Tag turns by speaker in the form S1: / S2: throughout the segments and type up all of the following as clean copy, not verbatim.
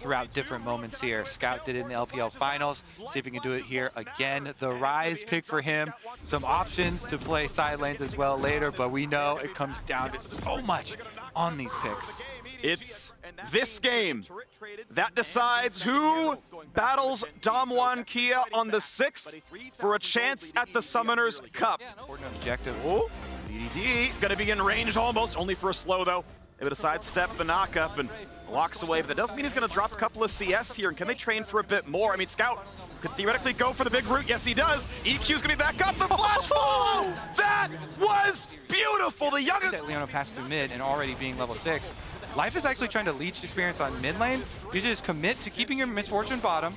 S1: throughout different moments here. Scout did it in the LPL finals. See if he can do it here again. The Rise pick for him. Some options to play side lanes as well later, but we know it comes down to so much on these picks.
S2: It's this game that decides who battles Damwon Kia on the 6th for a chance at the Summoners Cup.
S1: Important objective.
S2: Oh, EDG gonna be in range almost, only for a slow though. Able to sidestep the knockup and walks away, but that doesn't mean he's gonna drop a couple of CS here. And can they train for a bit more? I mean, Scout could theoretically go for the big route. Yes, he does. EQ's gonna be back up. The flash follow! That was beautiful. The youngest.
S1: That Leona passed through mid and already being level 6. Life is actually trying to leech experience on mid lane. You just commit to keeping your misfortune bottom.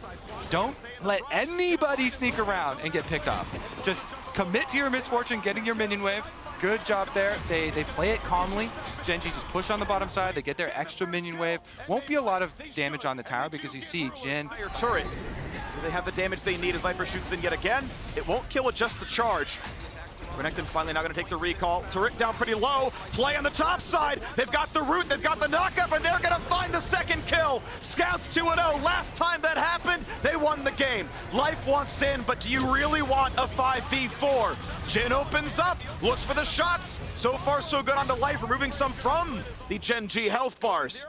S1: Don't let anybody sneak around and get picked off. Just commit to your misfortune, getting your minion wave. Good job there. They play it calmly. Gen.G just push on the bottom side. They get their extra minion wave. Won't be a lot of damage on the tower because you see Gen.
S2: Turret. Do they have the damage they need as Viper shoots in yet again? It won't kill with just the charge. Renekton finally not going to take the recall. Turret down pretty low. Play on the top side. They've got the root. They've got the knockup, and they're going to find the second kill. Scouts 2-0. Last time that happened, they won the game. Life wants in, but do you really want a 5v4? Jin opens up, looks for the shots. So far, so good on the Life, removing some from the Gen.G health bars.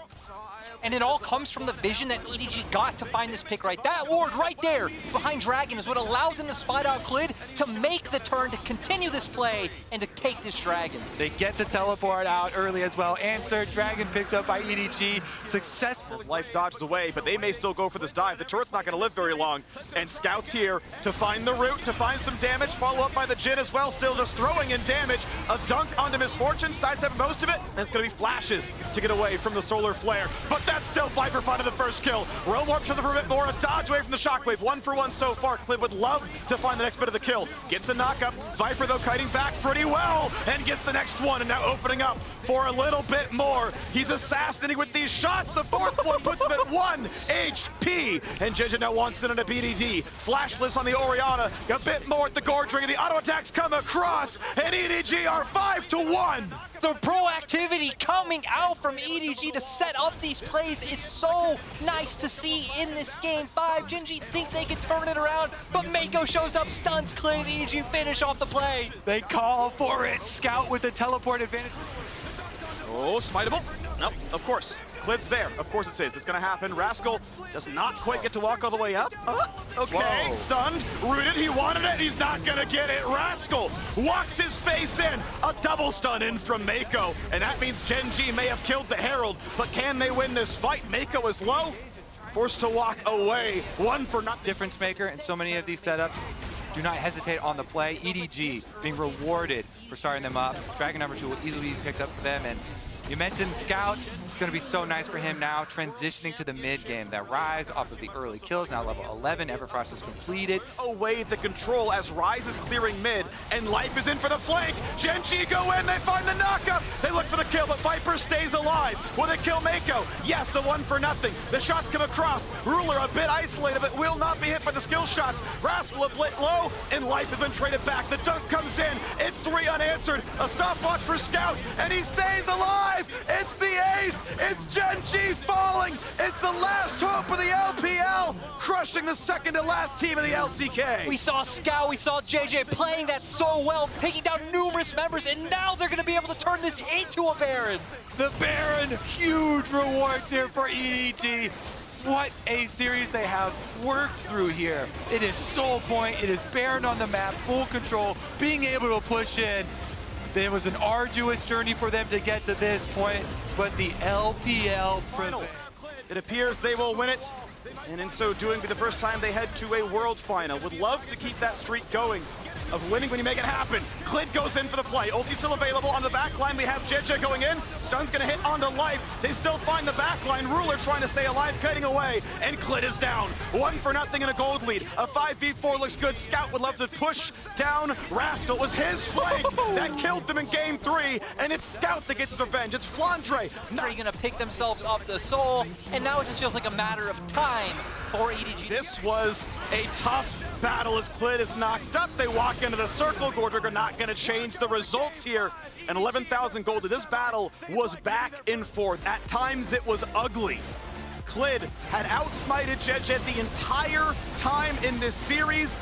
S3: And it all comes from the vision that EDG got to find this pick right. That ward right there behind Dragon is what allowed them to spot out Clid to make the turn, to continue this play, and to take this Dragon.
S1: They get the teleport out early as well. Answer, Dragon picked up by EDG. Successful.
S2: As Life dodges away, but they may still go for this dive. The turret's not going to live very long. And Scout's here to find the root, to find some damage. Follow up by the Jin as well, still just throwing in damage. A dunk onto Misfortune, sidestep most of it. And it's going to be flashes to get away from the solar flare. But that's still Viper finding the first kill. Realm Warp shows up for a bit more. A dodge away from the shockwave. 1-for-1 so far. Clid would love to find the next bit of the kill. Gets a knockup. Viper, though, kiting back pretty well. And gets the next one. And now opening up for a little bit more. He's assassinating with these shots. The fourth one puts him at 1 HP. And Gen.G now wants in on a BDD. Flashless on the Orianna. A bit more at the Gorge Ring. The auto attacks come across. And EDG are 5-1.
S3: The proactivity coming out from EDG to set up these plays is so nice to see in this game 5. Gen.G think they can turn it around, but Mako shows up, stuns Clid, EDG finish off the play.
S1: They call for it. Scout with the teleport advantage.
S2: Oh, smiteable. Nope, of course. Clid's there. Of course it is. It's going to happen. Rascal does not quite get to walk all the way up. Okay, whoa. Stunned, rooted. He wanted it. He's not going to get it. Rascal walks his face in. A double stun in from Mako. And that means Gen.G may have killed the Herald. But can they win this fight? Mako is low. Forced to walk away. 1 for nothing.
S1: Difference maker in so many of these setups. Do not hesitate on the play. EDG being rewarded for starting them up. Dragon number 2 will easily be picked up for them. And you mentioned Scouts. It's going to be so nice for him now, transitioning to the mid game. That Rise off of the early kills, now level 11. Everfrost is completed.
S2: Away the control as Rise is clearing mid, and Life is in for the flank. Gen.G go in, they find the knockup. They look for the kill, but Viper stays alive. Will they kill Mako? Yes, a 1 for nothing. The shots come across. Ruler a bit isolated, but will not be hit by the skill shots. Rascal a bit low, and Life has been traded back. The dunk comes in. It's 3 unanswered. A stopwatch for Scout, and he stays alive. It's the ace! It's Gen.G falling! It's the last hope of the LPL! Crushing the second to last team of the LCK!
S3: We saw Scout, we saw JJ playing that so well, taking down numerous members, and now they're going to be able to turn this into a Baron!
S1: The Baron, huge rewards here for EDG. What a series they have worked through here. It is Soul Point, it is Baron on the map, full control, being able to push in. It was an arduous journey for them to get to this point, but the LPL prevailed.
S2: It appears they will win it, and in so doing, be the first time they head to a world final. Would love to keep that streak going of winning when you make it happen. Clid goes in for the play. Ulti still available on the back line. We have Gen.G going in. Stun's going to hit onto Life. They still find the back line. Ruler trying to stay alive, cutting away, and Clid is down. 1 for nothing and a gold lead. A 5v4 looks good. Scout would love to push down Rascal. It was his flank that killed them in game 3, and it's Scout that gets his revenge. It's Flandre.
S3: They're going to pick themselves up the soul, and now it just feels like a matter of time for EDG.
S2: This was a tough battle as Clid is knocked up. They walk into the circle. Gordrigger not going to change the results here. And 11,000 gold. This battle was back and forth. At times it was ugly. Clid had outsmited Gen.G the entire time in this series,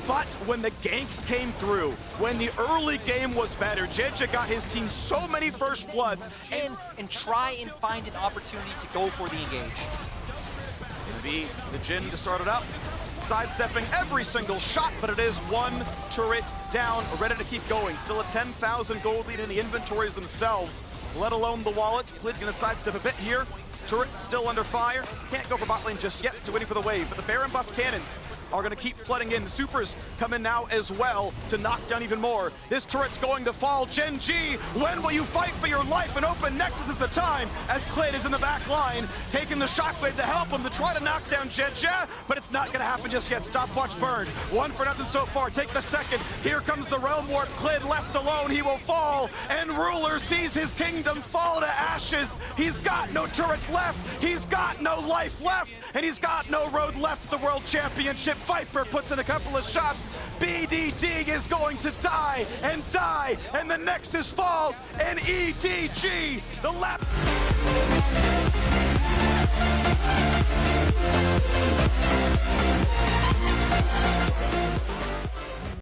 S2: but when the ganks came through, when the early game was better, Gen.G got his team so many first bloods.
S3: And try and find an opportunity to go for the engage.
S2: Gonna be the Jin to start it up. Sidestepping every single shot, but it is one turret down, ready to keep going. Still a 10,000 gold lead in the inventories themselves, let alone the wallets. Clid gonna sidestep a bit here. Turret still under fire. Can't go for bot lane just yet, still waiting for the wave, but the Baron buff cannons are gonna keep flooding in. The supers come in now as well to knock down even more. This turret's going to fall. Gen.G, when will you fight for your life? An open Nexus is the time, as Clid is in the back line, taking the shockwave to help him to try to knock down Gen.G, but it's not gonna happen just yet. Stopwatch burned. 1 for nothing so far. Take the second. Here comes the Realm Warp. Clid left alone. He will fall, and Ruler sees his kingdom fall to ashes. He's got no turrets left. He's got no life left, and he's got no road left to the World Championship. Viper puts in a couple of shots. BDD is going to die, and the Nexus falls, and EDG, the lap.